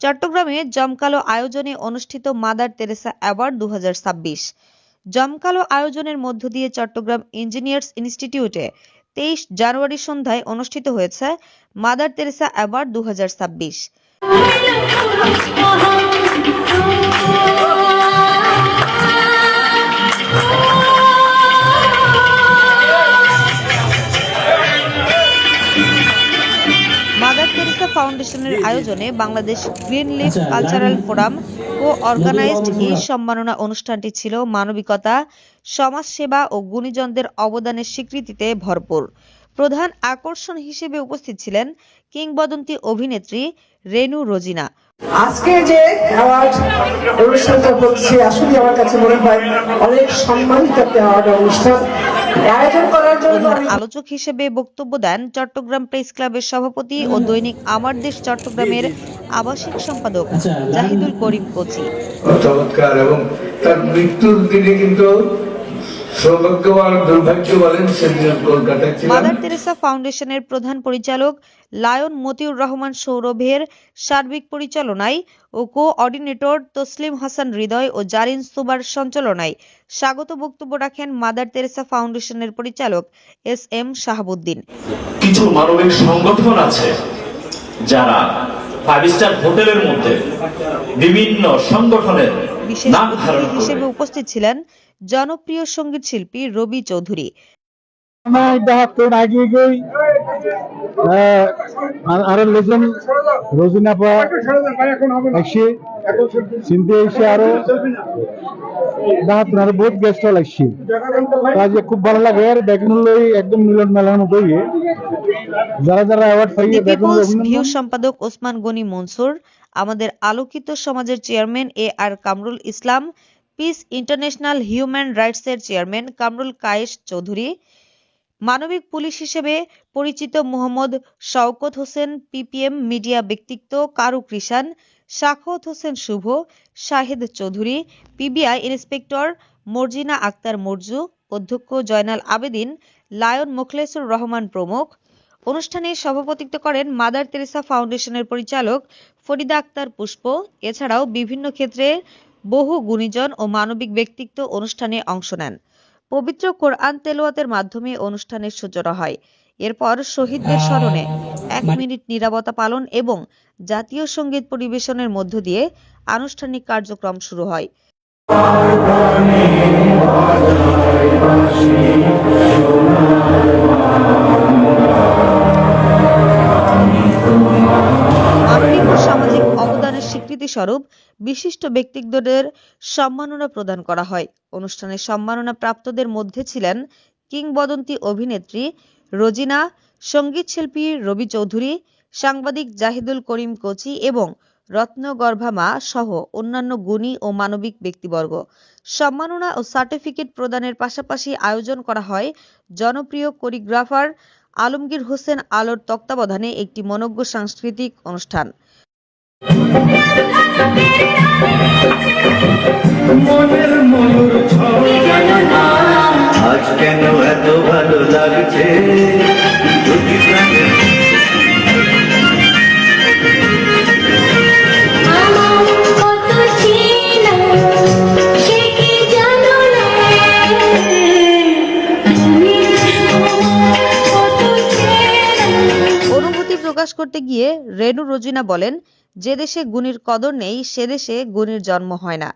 চট্টগ্রামে জমকালো আয়োজনে অনুষ্ঠিত মাদার তেরেসা অ্যাওয়ার্ড 2026। জমকালো আয়োজনের মধ্য দিয়ে চট্টগ্রাম ইঞ্জিনিয়ার্স ইনস্টিটিউটে 23 জানুয়ারি সন্ধ্যায় অনুষ্ঠিত হয়েছে Mother Teresa award 2026। Mother Teresa ফাউন্ডেশনের আয়োজনে Bangladesh green leaf cultural forum ও অর্গানাইজড এই সম্মাননা অনুষ্ঠানটি ছিল মানবিকতা, সমাজসেবা ও গুণীজনদের অবদানের স্বীকৃতিতে ভরপুর। প্রধান আকর্ষণ হিসেবে উপস্থিত ছিলেন কিংবদন্তি অভিনেত্রী রেনু রোজিনা। আজকে যে অ্যাওয়ার্ড অনুষ্ঠানটা হচ্ছে আসলে আমার কাছে মনে হয় অনেক সম্মানিত একটা অ্যাওয়ার্ড অনুষ্ঠান আয়োজন করার জন্য। আলোচক হিসেবে বক্তব্য দেন চট্টগ্রাম প্রেস ক্লাবের সভাপতি ও দৈনিক আমার দেশ চট্টগ্রামের আবাসিক সম্পাদক জাহিদুল করিম কোচি। চমৎকার, এবং তার মৃত্যুর দিনে কিন্তু মাদার তেরেসা ফাউন্ডেশনের প্রধান পরিচালক লায়ন মতিউর রহমান সৌরভের সার্বিক পরিচালনায় ও কোঅর্ডিনেটর তসলিম হাসান হৃদয় ও জারিন সুবার সঞ্চালনায় স্বাগত বক্তব্য রাখেন মাদার তেরেসা ফাউন্ডেশনের পরিচালক SM শাহাবুদ্দিন। কিছু মানবিক সংগঠন আছে যারা 5 স্টার হোটেলের মধ্যে বিভিন্ন সংগঠনের নাম ধারণ করে। হিসেবে উপস্থিত ছিলেন জনপ্রিয় সঙ্গীত শিল্পী রবি চৌধুরী। খুব ভালো লাগে আর দেখুন একদম মিলন মেলানো বইয়ে যারা যারা অ্যাওয়ার্ড পাইয়ে ভিউ সম্পাদক ওসমান গনি মনসুর, আমাদের আলোকিত সমাজের chairman AR Kamrul Islam, peace international human রাইটসের চেয়ারম্যান কামরুল কায়েস চৌধুরী, মানবিক পুলিশ হিসেবে পরিচিত মোহাম্মদ শওকত হোসেন, PPM মিডিয়া ব্যক্তিত্ব কারু কৃষাণ, সাখাওয়াত হোসেন শুভ, শাহেদ চৌধুরী, PBI ইন্সপেক্টর মর্জিনা আক্তার মরজু, অধ্যক্ষ জয়নাল আবেদিন, লায়ন মোখলেসুর রহমান প্রমুখ। অনুষ্ঠানে সভাপতিত্ব করেন মাদার তেরেসা ফাউন্ডেশনের পরিচালক ফরিদা আক্তার পুষ্প। এছাড়াও বিভিন্ন ক্ষেত্রে বহু গুণীজন ও মানবিক ব্যক্তিত্ব অনুষ্ঠানে অংশ নেন। পবিত্র কোরআন তেলাওয়াতের মাধ্যমে অনুষ্ঠানের সূচনা হয়। এরপর শহীদদের স্মরণে 1 মিনিট নীরবতা পালন এবং জাতীয় সঙ্গীত পরিবেশনের মধ্য দিয়ে আনুষ্ঠানিক কার্যক্রম শুরু হয়। মানবিক ও সামাজিক অবদানের স্বীকৃতি স্বরূপ বিশিষ্ট ব্যক্তিত্বদের সম্মাননা প্রদান করা হয়। অনুষ্ঠানে সম্মাননা প্রাপ্তদের মধ্যে ছিলেন কিংবদন্তি অভিনেত্রী রোজিনা, সঙ্গীত শিল্পী রবি চৌধুরী, সাংবাদিক জাহিদুল করিম কোচি এবং রত্নগর্ভা মা সহ অন্যান্য গুণী ও মানবিক ব্যক্তিবর্গ। সম্মাননা ও সার্টিফিকেট প্রদানের পাশাপাশি আয়োজন করা হয় জনপ্রিয় কোরিওগ্রাফার আলমগীর হোসেন আলোর তত্ত্বাবধানে একটি মনোজ্ঞ সাংস্কৃতিক অনুষ্ঠান। আজ কেন এত ভালো লাগছে অনুভূতি প্রকাশ করতে গিয়ে রেনু রোজিনা বলেন, যে দেশে গুণীর কদর নেই সে দেশে গুণীর জন্ম হয় না।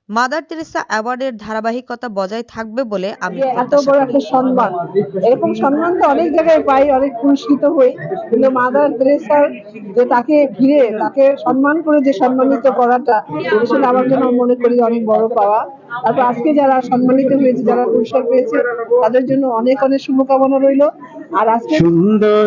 মাদার তেরেসা অ্যাওয়ার্ডের ধারাবাহিকতা বজায় থাকবে বলে আমি এত বড় একটা সম্মান, এরকম সম্মান তো অনেক জায়গায় পাই, অনেক পুরস্কৃত হই, কিন্তু মাদার তেরেসার যে তাকে ঘিরে তাকে সম্মান করে যে সম্মানিত করাটা আসলে আমার জন্য মনে করি অনেক বড় পাওয়া। তারপর আজকে যারা সম্মানিত হয়েছে, যারা পুরস্কার পেয়েছে তাদের জন্য অনেক অনেক শুভকামনা রইল। আর আজকে সুন্দর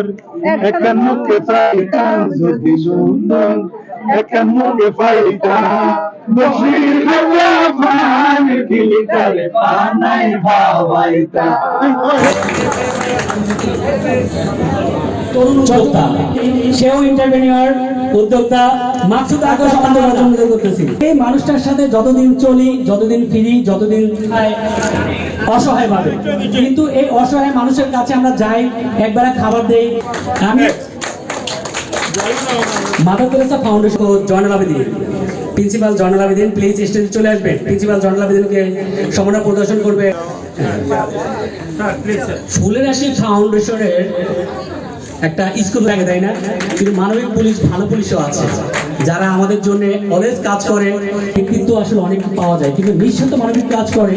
তরুণ উদ্যোক্তা, সেও এন্টারপ্রেনিউর, উদ্যোক্তা, মাকসুদ আকাশ আন্দোলন করতেছি। এই মানুষটার সাথে যতদিন চলি, যতদিন ফিরি, যতদিন অসহায় ভাবে, কিন্তু এই অসহায় মানুষের কাছে আমরা যাই, একবার খাবার দেই। আমি mother Teresa foundation Joynal Abedin, principal Joynal Abedin please স্টেজে চলে আসবেন। প্রিন্সিপাল জয়নাল আবেদিনকে সম্মাননা প্রদর্শন করবে। ফুলের রাশি ফাউন্ডেশনের একটা স্কুল লাগে, তাই না? কিন্তু মানবিক পুলিশ, ভালো পুলিশও আছে যারা আমাদের জন্য অলওয়েজ কাজ করে। ব্যক্তিত্ব আসলে অনেক পাওয়া যায়, কিন্তু নিঃস্বার্থ মানবিক কাজ করে।